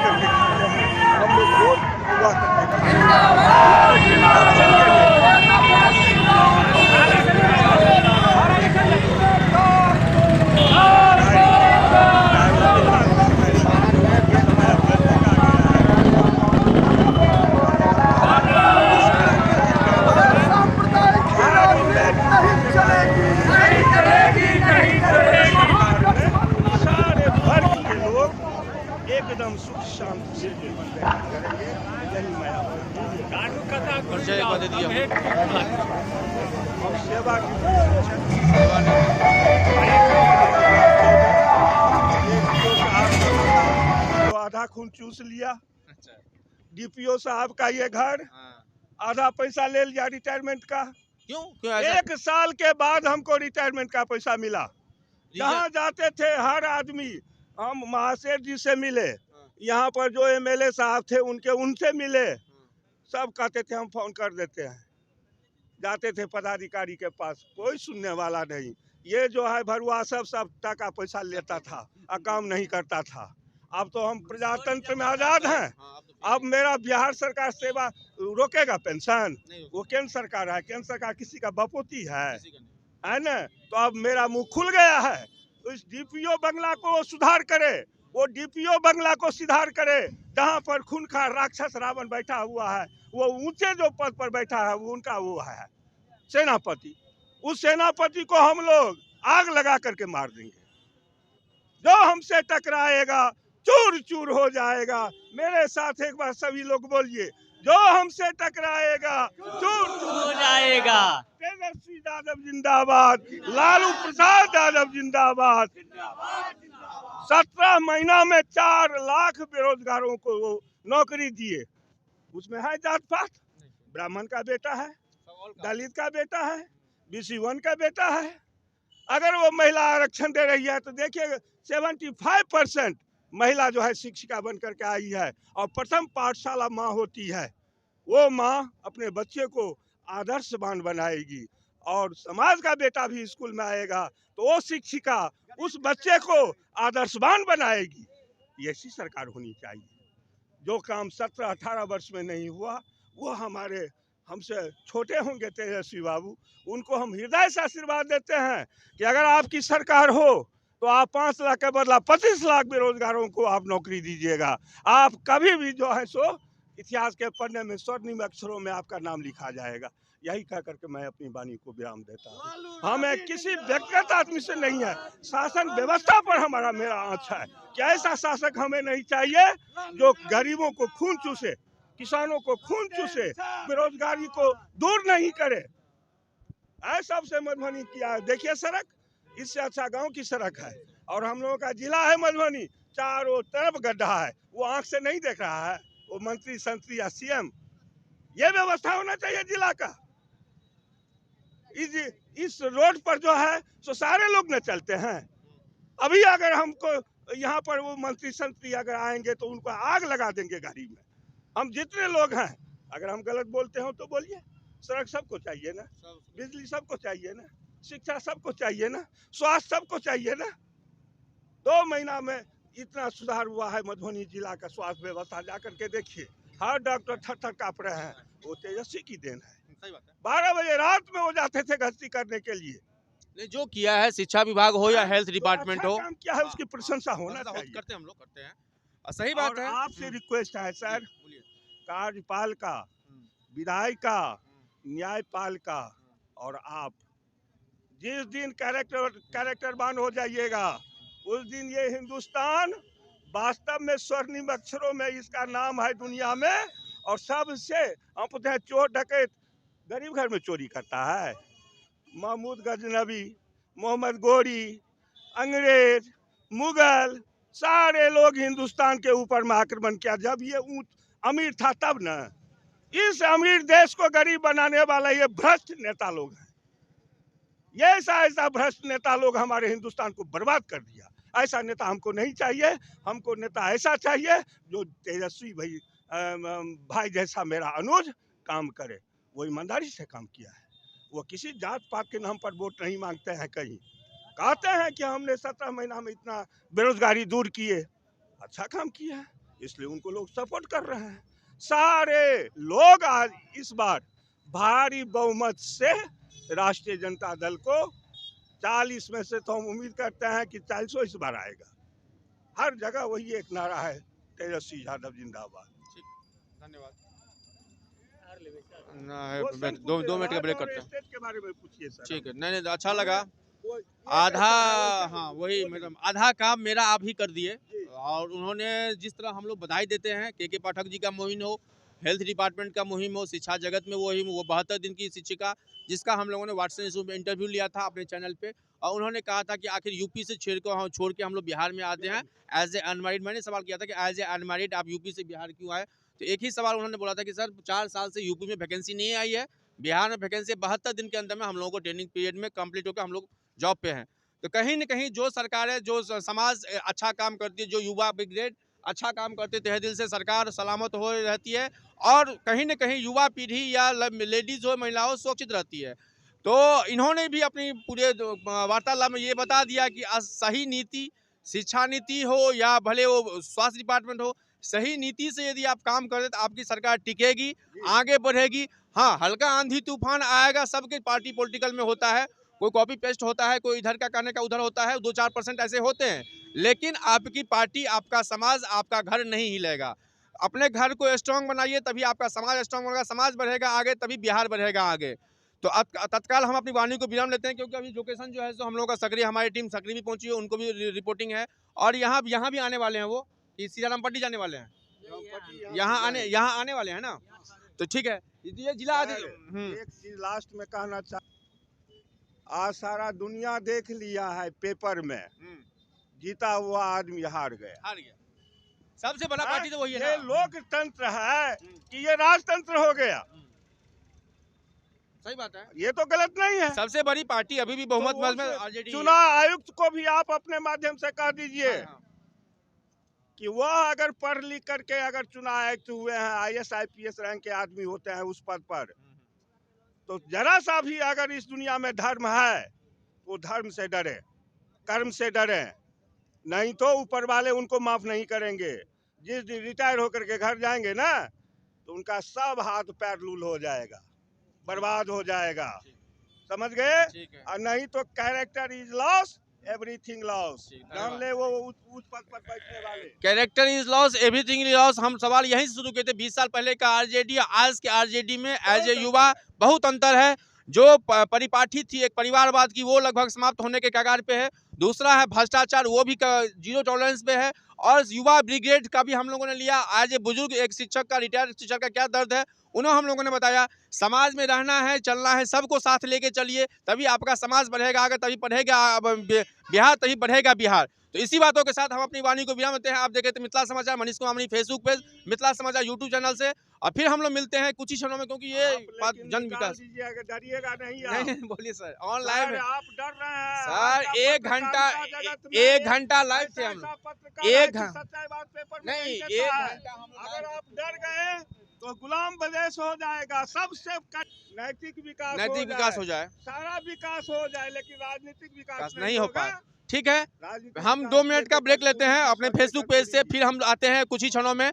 करके खाने में हम लोग वोट हुआ करके खाएंगे। सारे वर्ग के लोग एकदम सुख शांति से जीवन व्यतीत करेंगे। यही मैं और सेवा की तो आधा खून चूस लिया। डीपीओ साहब का ये घर आधा पैसा ले लिया रिटायरमेंट का। क्यों ऐसा? 1 साल के बाद हमको रिटायरमेंट का पैसा मिला। जहाँ जाते थे हर आदमी, हम महाशेठ जी से मिले, यहाँ पर जो एमएलए साहब थे उनसे मिले, सब कहते थे हम फोन कर देते हैं। जाते थे पदाधिकारी के पास, कोई सुनने वाला नहीं। ये जो है भरुआ सब टका पैसा लेता था और काम नहीं करता था। अब तो हम प्रजातंत्र में आजाद हैं। अब मेरा बिहार सरकार सेवा रोकेगा पेंशन? वो केंद्र सरकार है, केंद्र सरकार किसी का बपोती है ना? तो अब मेरा मुंह खुल गया है। तो इस डीपीओ बंगला को सुधार करे, वो डीपीओ बंगला को सुधार करे जहाँ पर खूंखार राक्षस रावण बैठा हुआ है। वो ऊंचे जो पद पर बैठा है वो उनका वो है सेनापति। उस सेनापति को हम लोग आग लगा करके मार देंगे। जो हमसे टकराएगा चूर चूर हो जाएगा। मेरे साथ एक बार सभी लोग बोलिए, जो हमसे टकराएगा चूर चूर हो जाएगा। तेजस्वी यादव जिंदाबाद, लालू प्रसाद यादव जिंदाबाद। 17 महीना में 4 लाख बेरोजगारों को नौकरी दिए। उसमें है जात पात, ब्राह्मण का बेटा है, दलित का बेटा है, BC1 का बेटा है। अगर वो महिला आरक्षण दे रही है तो देखिए 75% महिला जो है शिक्षिका बन करके आई है और प्रथम पाठशाला माँ होती है। वो माँ अपने बच्चे को आदर्शवान बनाएगी और समाज का बेटा भी स्कूल में आएगा तो वो शिक्षिका उस बच्चे को आदर्शवान बनाएगी। ऐसी सरकार होनी चाहिए। जो काम 17-18 वर्ष में नहीं हुआ वो हमारे हमसे छोटे होंगे तेजस्वी बाबू, उनको हम हृदय से आशीर्वाद देते हैं कि अगर आपकी सरकार हो तो आप 5 लाख के बदला 25 लाख बेरोजगारों को आप नौकरी दीजिएगा। आप कभी भी जो है सो इतिहास के पन्ने में स्वर्णिम अक्षरों में आपका नाम लिखा जाएगा। यही कह करके मैं अपनी वाणी को विराम देता हूँ। हमें किसी व्यक्तिगत आदमी से नहीं है, शासन व्यवस्था पर हमारा मेरा आँच है कि ऐसा शासक हमें नहीं चाहिए जो गरीबों को खून चूसे, किसानों को खून चूसे, बेरोजगारी को दूर नहीं करे। सबसे मधुबनी किया है। देखिए सड़क, इससे अच्छा गांव की सड़क है। और हम लोगों का जिला है मधुबनी, चारों तरफ गड्ढा है, वो आंख से नहीं देख रहा है। वो मंत्री संत्री या CM, ये व्यवस्था होना चाहिए जिला का। इस रोड पर जो है तो सारे लोग न चलते हैं। अभी अगर हमको यहाँ पर वो मंत्री संत्री अगर आएंगे तो उनको आग लगा देंगे गाड़ी में। हम जितने लोग हैं, अगर हम गलत बोलते हो तो बोलिए। सड़क सबको चाहिए ना, बिजली सबको चाहिए ना, शिक्षा सबको चाहिए ना, स्वास्थ्य सबको चाहिए ना। 2 महीना में इतना सुधार हुआ है मधुबनी जिला का स्वास्थ्य व्यवस्था। जाकर के देखिए, हर डॉक्टर थर काँप रहे हैं। वो तेजस्वी की देन है। 12 बजे रात में वो जाते थे गश्ती करने के लिए। जो किया है शिक्षा विभाग हो या हेल्थ डिपार्टमेंट हो, काम किया है उसकी प्रशंसा होना चाहिए। करते हम लोग करते हैं। सही बात है। आपसे रिक्वेस्ट है सर, कार्यपालिका, विधायिका, न्यायपालिका और आप जिस दिन कैरेक्टरवान हो जाइएगा उस दिन ये हिंदुस्तान वास्तव में स्वर्णिम अक्षरों में इसका नाम है दुनिया में। और सबसे हम पूछते हैं चोर डकैत गरीब घर में चोरी करता है? महमूद गजनबी, मोहम्मद गोरी, अंग्रेज, मुगल, सारे लोग हिंदुस्तान के ऊपर में आक्रमण किया। जब ये अमीर था तब न। इस अमीर देश को गरीब बनाने वाला ये भ्रष्ट नेता लोग हैं। ये ऐसा भ्रष्ट नेता लोग हमारे हिंदुस्तान को बर्बाद कर दिया। ऐसा नेता हमको नहीं चाहिए। हमको नेता ऐसा चाहिए जो तेजस्वी भाई जैसा मेरा अनुज काम करे। वो ईमानदारी से काम किया है। वो किसी जात पात के नाम पर वोट नहीं मांगते हैं। कहीं कहते हैं कि हमने 17 महीना में इतना बेरोजगारी दूर किए। अच्छा काम किया है, इसलिए उनको लोग सपोर्ट कर रहे हैं। सारे लोग आज इस बार भारी बहुमत से राष्ट्रीय जनता दल को 40 में से तो हम उम्मीद करते हैं कि 40 इस बार आएगा। हर जगह वही एक नारा है, तेजस्वी यादव जिंदाबाद। धन्यवाद। दो मिनट का ब्रेक करते हैं। स्टेट के बारे में पूछिए सर। ठीक है, नहीं अच्छा लगा। आधा, हाँ वही मतलब आधा काम मेरा आप ही कर दिए। और उन्होंने जिस तरह हम लोग बधाई देते हैं के पाठक जी का मुहिम हो, हेल्थ डिपार्टमेंट का मुहिम हो, शिक्षा जगत में वो 72 दिन की शिक्षिका जिसका हम लोगों ने व्हाट्सएप में इंटरव्यू लिया था अपने चैनल पे, और उन्होंने कहा था कि आखिर यूपी से छोड़ के हम लोग बिहार में आते हैं एज ए अनमैरिड। मैंने सवाल किया था कि एज ए अनमैरिड आप यूपी से बिहार क्यों आए, तो एक ही सवाल उन्होंने बोला था कि सर 4 साल से यूपी में वैकेंसी नहीं आई है, बिहार में वैकेंसी 72 दिन के अंदर में हम लोगों को ट्रेनिंग पीरियड में कंप्लीट होकर हम लोग जॉब पे हैं। तो कहीं न कहीं जो सरकार है, जो समाज अच्छा काम करती है, जो युवा ब्रिगेड अच्छा काम करते, तहे दिल से सरकार सलामत हो रहती है, और कहीं न कहीं युवा पीढ़ी या लेडीज़ हो, महिला हो, सुरक्षित रहती है। तो इन्होंने भी अपनी पूरे वार्तालाप में ये बता दिया कि सही नीति, शिक्षा नीति हो या भले वो स्वास्थ्य डिपार्टमेंट हो, सही नीति से यदि आप काम करें तो आपकी सरकार टिकेगी, आगे बढ़ेगी। हाँ, हल्का आंधी तूफान आएगा, सबके पार्टी पॉलिटिकल में होता है, कोई कॉपी पेस्ट होता है, कोई इधर का करने का उधर होता है, 2-4% ऐसे होते हैं, लेकिन आपकी पार्टी, आपका समाज, आपका घर नहीं हिलेगा। अपने घर को स्ट्रांग बनाइए, तभी आपका समाज स्ट्रांग बनेगा, समाज बढ़ेगा आगे, तभी बिहार बढ़ेगा आगे। तो अब तत्काल हम अपनी वाणी को विराम लेते हैं, क्योंकि अभी लोकेशन जो है सो हम लोगों का सकरी, हमारी टीम सकरी भी पहुंची है, उनको भी रिपोर्टिंग है, और यहाँ भी आने वाले हैं, वो सीताराम पट्टी जाने वाले हैं, यहाँ आने वाले हैं ना, तो ठीक है। ये जिला एक चीज लास्ट में कहना चाहता, आज सारा दुनिया देख लिया है पेपर में, जीता हुआ आदमी हार गया। सबसे बड़ा पार्टी तो वही है। ये लोकतंत्र है कि ये राजतंत्र हो गया? सही बात है, ये तो गलत नहीं है। सबसे बड़ी पार्टी अभी भी बहुमत में आरजेडी। चुनाव आयुक्त को भी आप अपने माध्यम से कह दीजिए कि वह अगर पढ़ लिख करके अगर चुनाव आयुक्त हुए हैं, IAS IPS रैंक के आदमी होते हैं उस पद पर, तो जरा सा भी अगर इस दुनिया में धर्म है वो धर्म से डरे, कर्म से डरे, नहीं तो ऊपर वाले उनको माफ नहीं करेंगे। जिस दिन रिटायर होकर के घर जाएंगे ना, तो उनका सब हाथ पैर लूल हो जाएगा, बर्बाद हो जाएगा, समझ गए? और नहीं तो character is loss, everything loss. जान ले वो उस पद पर बैठने वाले, character is loss, everything is loss. हम सवाल यहीं से शुरू किए थे, 20 साल पहले का आरजेडी, आज के आरजेडी में एज ए युवा बहुत अंतर है। जो परिपाठी थी एक परिवारवाद की, वो लगभग समाप्त होने के कगार पे है। दूसरा है भ्रष्टाचार, वो भी 0 टॉलरेंस पे है। और युवा ब्रिगेड का भी हम लोगों ने लिया, आज ये बुजुर्ग एक शिक्षक का, रिटायर्ड शिक्षक का क्या दर्द है, उन्हें हम लोगों ने बताया। समाज में रहना है, चलना है, सबको साथ लेके चलिए, तभी आपका समाज बढ़ेगा आगे, तभी बढ़ेगा बिहार, तभी बढ़ेगा बिहार। तो इसी बातों के साथ हम अपनी वाणी को विराम देते हैं। आप देखे थे मिथिला समाचार, मनीष कुमार अपनी फेसबुक पेज, मिथिला समाचार यूट्यूब चैनल से, और फिर हम लोग मिलते हैं कुछ ही क्षणों में, क्योंकि ये जन विकास। डरिएगा नहीं, नहीं बोलिए सर, ऑनलाइन आप डर रहे हैं सर। 1 घंटा लाइव थे हम लोग, 1 घंटा नहीं, 1 घंटा हम लोग। अगर आप डर गए तो गुलाम बदेश हो जाएगा। सबसे नैतिक विकास हो जाए, सारा विकास हो जाए, लेकिन राजनीतिक विकास नहीं हो पाए। ठीक है, हम 2 मिनट का ब्रेक लेते हैं अपने फेसबुक पेज से, फिर हम आते हैं कुछ ही क्षणों में।